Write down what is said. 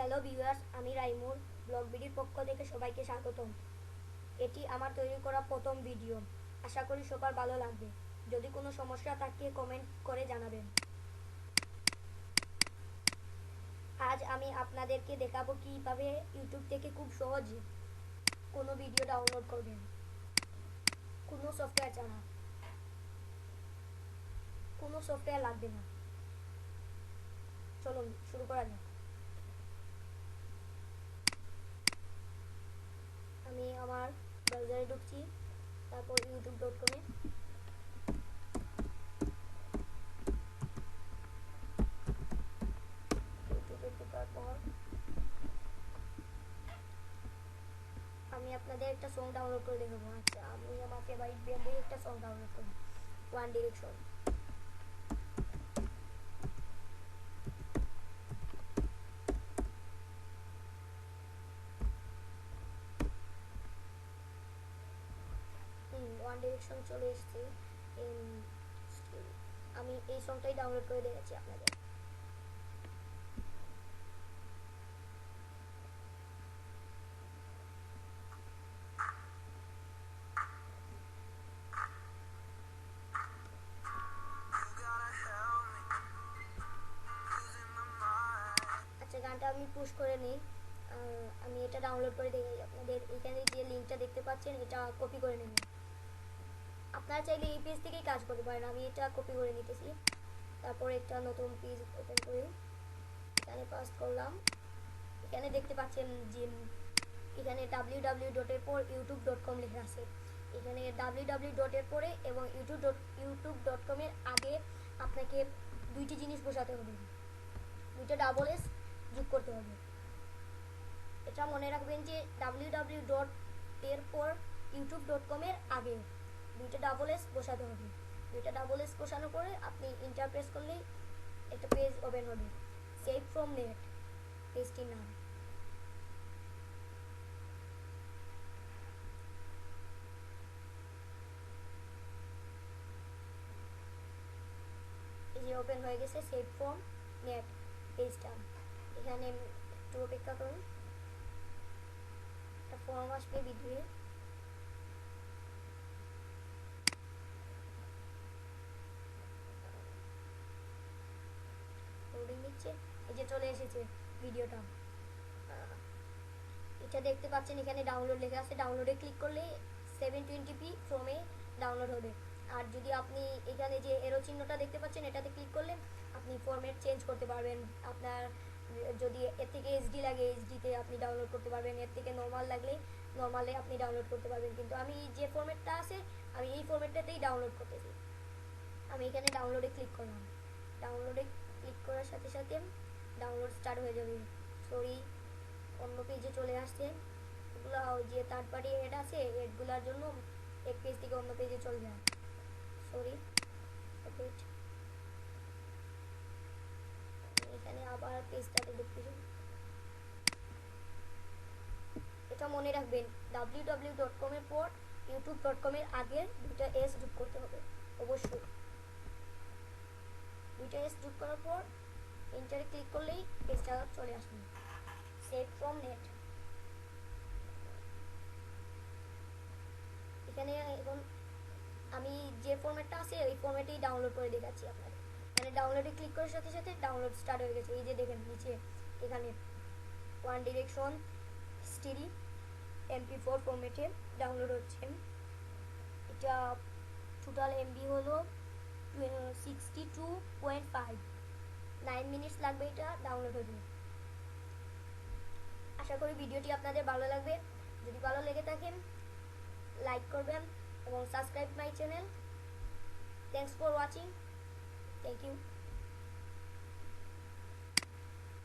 Hello viewers, আমি রাইমুর blog ভিডিওর পক্ষ থেকে সবাইকে স্বাগতম। এটি আমার তৈরি করা প্রথম ভিডিও। আশা করি সবার ভালো লাগবে। যদি কোনো সমস্যা থাকে কমেন্ট করে জানাবেন। আজ আমি আপনাদেরকে দেখাবো কিভাবে ইউটিউব থেকে খুব সহজে কোনো ভিডিও ডাউনলোড করবেন, কোনো সফটওয়্যার ছাড়া। কোনো সফটওয়্যার লাগবে না। চলুন শুরু করা যাক। আমি আমার ব্রাউজারে ঢুকছি, তারপর youtube.com-এ ইউটিউবে ঢোকার পর আমি আপনাদের একটা সং ডাউনলোড করে দেখাবো। আচ্ছা, আমি আমার ফেভারিট ব্যান্ডের একটা সং ডাউনলোড করব, ওয়ান ডিরেকশন। ওয়ান ডিরেকশন চলে এসেছে। আমি এই সংটাই ডাউনলোড করে দেখাচ্ছি আপনাদের। আচ্ছা, গানটা আমি পুশ করে নিই। আমি এটা ডাউনলোড করে দেখি আপনাদের। এখানে যে লিঙ্কটা দেখতে পাচ্ছেন এটা কপি করে নেবেন। আপনারা চাইলে এই পেজ থেকেই কাজ করতে পারেন। আমি এটা কপি করে নিতেছি। তারপর একটা নতুন পেজ ওপেন করি, এখানে পাস্ট করলাম। এখানে দেখতে পাচ্ছেন যে এখানে www ডটের পর youtube.com লেখা আছে। এখানে www ডটের পরে এবং youtube.com এর আগে আপনাকে দুইটি জিনিস বসাতে হবে, দুইটা ডাবল এস যোগ করতে হবে। এটা মনে রাখবেন যে www ডট এর পর youtube.com এর আগে দুইটা ডাবল এস বসাতে হবে। দুইটা ডাবল এস বসানোর পরে আপনি ইন্টার প্রেস করলেই একটা পেজ ওপেন হবে, সেভ ফ্রম নেট পেজটির নাম। এই যে ওপেন হয়ে গেছে সেভ ফ্রম নেট পেজটা। এখানে একটু অপেক্ষা করুন, একটা ফর্ম আসবে ভিডিও। লোডিং নিচ্ছে, এই যে চলে এসেছে ভিডিওটা। এটা দেখতে পাচ্ছেন এখানে ডাউনলোড লেখা আছে। ডাউনলোডে ক্লিক করলে 720p ফ্রমে ডাউনলোড হবে। আর যদি আপনি এখানে যে এরো চিহ্নটা দেখতে পাচ্ছেন এটাতে ক্লিক করলে আপনি ফরম্যাট চেঞ্জ করতে পারবেন। আপনার যদি এর থেকে এইচডি লাগে এইচডিতে আপনি ডাউনলোড করতে পারবেন, এর থেকে নর্মাল লাগলে নর্মালে আপনি ডাউনলোড করতে পারবেন। কিন্তু আমি যে ফরম্যাটটা আছে আমি এই ফরম্যাটটাতেই ডাউনলোড করতেছি। আমি এখানে ডাউনলোডে ক্লিক করলাম। ডাউনলোডে ক্লিক করার সাথে সাথে ডাউনলোড স্টার্ট হয়ে যাবে। সরি, অন্য পেজে চলে আসছে। এগুলো যে থার্ড পার্টি এড আছে, এডগুলোর জন্য এক পেজ থেকে অন্য পেজে চলে যায়। সরি, এখানে আবার পেজটাতে ঢুকতেছি। এটা মনে রাখবেন www.com এর পর youtube.com এর আগের দুইটা এস যোগ করতে হবে অবশ্যই। দুইটা এস যোগ করার পর ইন্টারে ক্লিক করলেই পেজটা চলে আসবে, সেভ ফ্রম নেট। এখানে এখন আমি যে ফরম্যাটটা আছে ওই ফরম্যাটেই ডাউনলোড করে দেখাচ্ছি আপনাদের। মানে ডাউনলোডে ক্লিক করার সাথে সাথে ডাউনলোড স্টার্ট হয়ে গেছে। এই যে দেখেন নিচে এখানে ওয়ান ডিরেকশন স্টিরি MP4 ফরম্যাটে ডাউনলোড হচ্ছে। এটা টোটাল এমবি হলো 62.5, 9 মিনিটস লাগবে এটা ডাউনলোড হতে। আশা করি ভিডিওটি আপনাদের ভালো লাগবে। যদি ভালো লেগে থাকে লাইক করবেন এবং subscribe my channel. Thanks for watching. Thank you.